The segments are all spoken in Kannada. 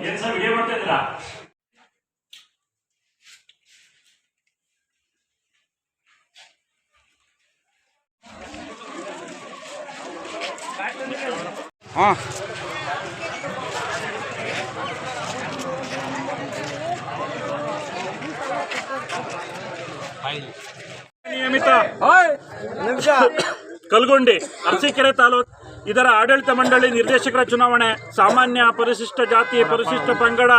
ಏನ್ ಸರ್ ವಿಡಿಯೋ ಮಾಡ್ತಾ ಇದ್ದೀರಾ? ನಿಯಮಿತ ಕಲ್ಗೊಂಡಿ ಅರಸೀಕೆರೆ ತಾಲೂಕು ಇದರ ಆಡಳಿತ ಮಂಡಳಿ ನಿರ್ದೇಶಕರ ಚುನಾವಣೆ ಸಾಮಾನ್ಯ ಪರಿಶಿಷ್ಟ ಜಾತಿ ಪರಿಶಿಷ್ಟ ಪಂಗಡ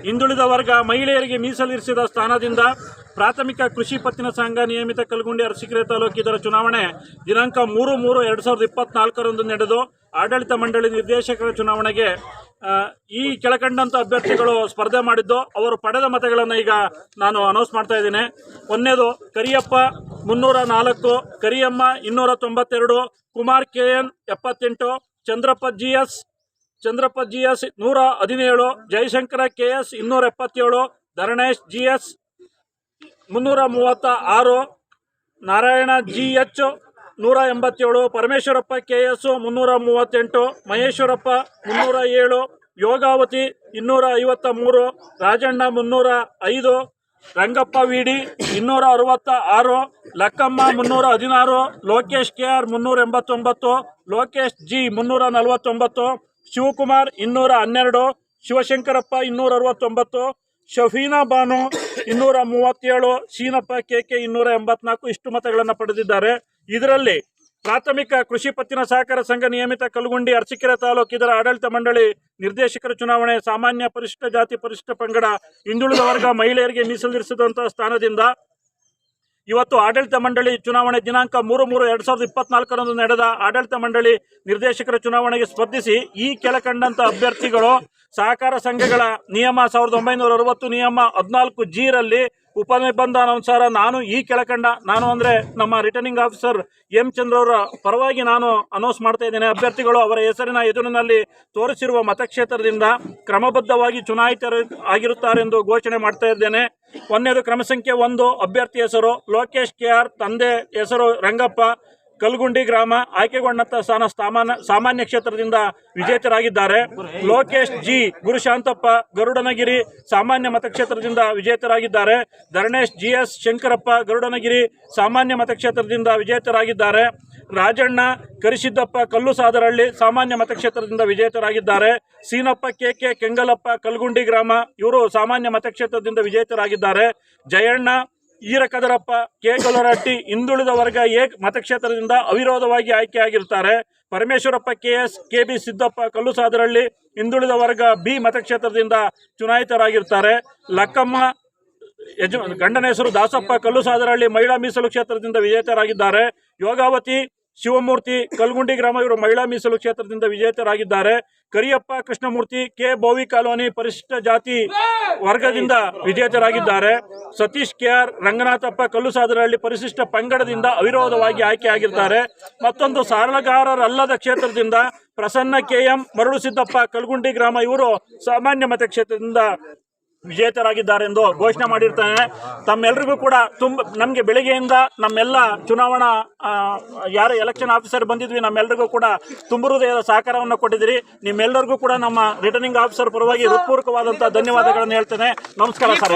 ಹಿಂದುಳಿದ ವರ್ಗ ಮಹಿಳೆಯರಿಗೆ ಮೀಸಲಿರಿಸಿದ ಸ್ಥಾನದಿಂದ ಪ್ರಾಥಮಿಕ ಕೃಷಿ ಪತ್ತಿನ ಸಂಘ ನಿಯಮಿತ ಕಲ್ಗೊಂಡಿ ಅರಸೀಕೆರೆ ತಾಲೂಕು ಇದರ ಚುನಾವಣೆ ದಿನಾಂಕ 3/3/2024 ನಡೆದು ಆಡಳಿತ ಮಂಡಳಿ ನಿರ್ದೇಶಕರ ಚುನಾವಣೆಗೆ ಈ ಕೆಳಕಂಡಂಥ ಅಭ್ಯರ್ಥಿಗಳು ಸ್ಪರ್ಧೆ ಮಾಡಿದ್ದು ಅವರು ಪಡೆದ ಮತಗಳನ್ನು ಈಗ ನಾನು ಅನೌನ್ಸ್ ಮಾಡ್ತಾ ಇದ್ದೀನಿ. ಒಂದನೇದು Kariyappa 304, Kariyamma 292, Kumar KN 78, Chandrappa GS 117, Jayashankara KS 277, Dharanesh GS 336, Narayana GH 187, Parameshwarappa KS 338, Maheshwarappa 307, ಯೋಗಾವತಿ 253, Rajanna 305, Rangappa VD 266, Lakkamma 316, Lokesh KR 389, Lokesh G 349, Shivakumar 212, Shivashankarappa 269, ಶಫೀನಾ Banu 237, Sheenappa KK 284 ಇಷ್ಟು ಮತಗಳನ್ನು ಪಡೆದಿದ್ದಾರೆ. ಇದರಲ್ಲಿ ಪ್ರಾಥಮಿಕ ಕೃಷಿ ಪತ್ತಿನ ಸಹಕಾರ ಸಂಘ ನಿಯಮಿತ ಕಲ್ಗೊಂಡಿ ಅರಸೀಕೆರೆ ತಾಲೂಕು ಇದರ ಆಡಳಿತ ಮಂಡಳಿ ನಿರ್ದೇಶಕರ ಚುನಾವಣೆ ಸಾಮಾನ್ಯ ಪರಿಶಿಷ್ಟ ಜಾತಿ ಪರಿಶಿಷ್ಟ ಪಂಗಡ ಹಿಂದುಳಿದ ವರ್ಗ ಮಹಿಳೆಯರಿಗೆ ಮೀಸಲಿರಿಸಿದಂತಹ ಸ್ಥಾನದಿಂದ ಇವತ್ತು ಆಡಳಿತ ಮಂಡಳಿ ಚುನಾವಣೆ ದಿನಾಂಕ 3/3/2024 ನಡೆದ ಆಡಳಿತ ಮಂಡಳಿ ನಿರ್ದೇಶಕರ ಚುನಾವಣೆಗೆ ಸ್ಪರ್ಧಿಸಿ ಈ ಕೆಳಕಂಡಂಥ ಅಭ್ಯರ್ಥಿಗಳು ಸಹಕಾರ ಸಂಘಗಳ ನಿಯಮ 1960 ನಿಯಮ 14G ರಲ್ಲಿ ಉಪನಿಬಂಧನಾನುಸಾರ ನಾನು ಅಂದರೆ ನಮ್ಮ ರಿಟರ್ನಿಂಗ್ ಆಫೀಸರ್ ಎಂ ಚಂದ್ರ ಅವರ ಪರವಾಗಿ ನಾನು ಅನೌನ್ಸ್ ಮಾಡ್ತಾ ಇದ್ದೇನೆ. ಅಭ್ಯರ್ಥಿಗಳು ಅವರ ಹೆಸರಿನ ಎದುರಿನಲ್ಲಿ ತೋರಿಸಿರುವ ಮತಕ್ಷೇತ್ರದಿಂದ ಕ್ರಮಬದ್ಧವಾಗಿ ಚುನಾಯಿತರಾಗಿರುತ್ತಾರೆಂದು ಘೋಷಣೆ ಮಾಡ್ತಾ ಇದ್ದೇನೆ. ಒಂದನೇದು ಕ್ರಮ ಸಂಖ್ಯೆ 1 ಅಭ್ಯರ್ಥಿ ಹೆಸರು ಲೋಕೇಶ್ KR, ತಂದೆ ಹೆಸರು ರಂಗಪ್ಪ, ಕಲ್ಗುಂಡಿ ಗ್ರಾಮ, ಆಯ್ಕೆಗೊಂಡಂಥ ಸ್ಥಾನ ಸಾಮಾನ್ಯ ಕ್ಷೇತ್ರದಿಂದ ವಿಜೇತರಾಗಿದ್ದಾರೆ. ಲೋಕೇಶ್ G ಗುರುಶಾಂತಪ್ಪ, ಗರುಡನಗಿರಿ ಸಾಮಾನ್ಯ ಮತಕ್ಷೇತ್ರದಿಂದ ವಿಜೇತರಾಗಿದ್ದಾರೆ. ಧರಣೇಶ್ GS ಶಂಕರಪ್ಪ, ಗರುಡನಗಿರಿ ಸಾಮಾನ್ಯ ಮತಕ್ಷೇತ್ರದಿಂದ ವಿಜೇತರಾಗಿದ್ದಾರೆ. ರಾಜಣ್ಣ ಕರಿಸಿದ್ದಪ್ಪ, ಕಲ್ಲುಸಾದರಹಳ್ಳಿ ಸಾಮಾನ್ಯ ಮತಕ್ಷೇತ್ರದಿಂದ ವಿಜೇತರಾಗಿದ್ದಾರೆ. ಸೀನಪ್ಪ KK ಕೆಂಗಲಪ್ಪ, ಕಲ್ಗುಂಡಿ ಗ್ರಾಮ ಇವರು ಸಾಮಾನ್ಯ ಮತಕ್ಷೇತ್ರದಿಂದ ವಿಜೇತರಾಗಿದ್ದಾರೆ. ಜಯಣ್ಣ ಈರಕದರಪ್ಪ K ಗೊಲರಹಟ್ಟಿ ಹಿಂದುಳಿದ ವರ್ಗ ಮತಕ್ಷೇತ್ರದಿಂದ ಅವಿರೋಧವಾಗಿ ಆಯ್ಕೆಯಾಗಿರ್ತಾರೆ. ಪರಮೇಶ್ವರಪ್ಪ KS KB ಸಿದ್ದಪ್ಪ, ಕಲ್ಲುಸಾದರಹಳ್ಳಿ ಹಿಂದುಳಿದ ವರ್ಗ B ಮತಕ್ಷೇತ್ರದಿಂದ ಚುನಾಯಿತರಾಗಿರ್ತಾರೆ. ಲಕ್ಕಮ್ಮ ಗಂಡನ ಹೆಸರು ದಾಸಪ್ಪ, ಕಲ್ಲುಸಾದರಹಳ್ಳಿ ಮಹಿಳಾ ಮೀಸಲು ಕ್ಷೇತ್ರದಿಂದ ವಿಜೇತರಾಗಿದ್ದಾರೆ. ಯೋಗಾವತಿ ಶಿವಮೂರ್ತಿ, ಕಲ್ಗುಂಡಿ ಗ್ರಾಮ ಇವರು ಮಹಿಳಾ ಮೀಸಲು ಕ್ಷೇತ್ರದಿಂದ ವಿಜೇತರಾಗಿದ್ದಾರೆ. ಕರಿಯಪ್ಪ ಕೃಷ್ಣಮೂರ್ತಿ ಕೆ ಬೋವಿ ಕಾಲೋನಿ ಪರಿಶಿಷ್ಟ ಜಾತಿ ವರ್ಗದಿಂದ ವಿಜೇತರಾಗಿದ್ದಾರೆ. ಸತೀಶ್ KR, ರಂಗನಾಥಪ್ಪ ಕಲ್ಲುಸಾದರಹಳ್ಳಿ ಪರಿಶಿಷ್ಟ ಪಂಗಡದಿಂದ ಅವಿರೋಧವಾಗಿ ಆಯ್ಕೆಯಾಗಿದ್ದಾರೆ. ಮತ್ತೊಂದು ಸಾಲಗಾರರಲ್ಲದ ಕ್ಷೇತ್ರದಿಂದ ಪ್ರಸನ್ನ KM, ಮರಳು ಸಿದ್ದಪ್ಪ, ಕಲ್ಗುಂಡಿ ಗ್ರಾಮ ಇವರು ಸಾಮಾನ್ಯ ಮತಕ್ಷೇತ್ರದಿಂದ ವಿಜೇತರಾಗಿದ್ದಾರೆ ಎಂದು ಘೋಷಣೆ ಮಾಡಿರ್ತಾನೆ. ತಮ್ಮೆಲ್ಲರಿಗೂ ಕೂಡ ನಮಗೆ ಬೆಳಗ್ಗೆಯಿಂದ ನಮ್ಮೆಲ್ಲ ಚುನಾವಣಾ ಯಾರು ಎಲೆಕ್ಷನ್ ಆಫೀಸರ್ ಬಂದಿದ್ವಿ ನಮ್ಮೆಲ್ಲರಿಗೂ ಕೂಡ ತುಂಬ ಹೃದಯದ ಸಹಕಾರವನ್ನು ಕೊಟ್ಟಿದ್ದೀರಿ. ನಿಮ್ಮೆಲ್ಲರಿಗೂ ಕೂಡ ನಮ್ಮ ರಿಟರ್ನಿಂಗ್ ಆಫೀಸರ್ ಪರವಾಗಿ ಹೃತ್ಪೂರ್ವಕವಾದಂಥ ಧನ್ಯವಾದಗಳನ್ನು ಹೇಳ್ತೇನೆ. ನಮಸ್ಕಾರ ಸರ್.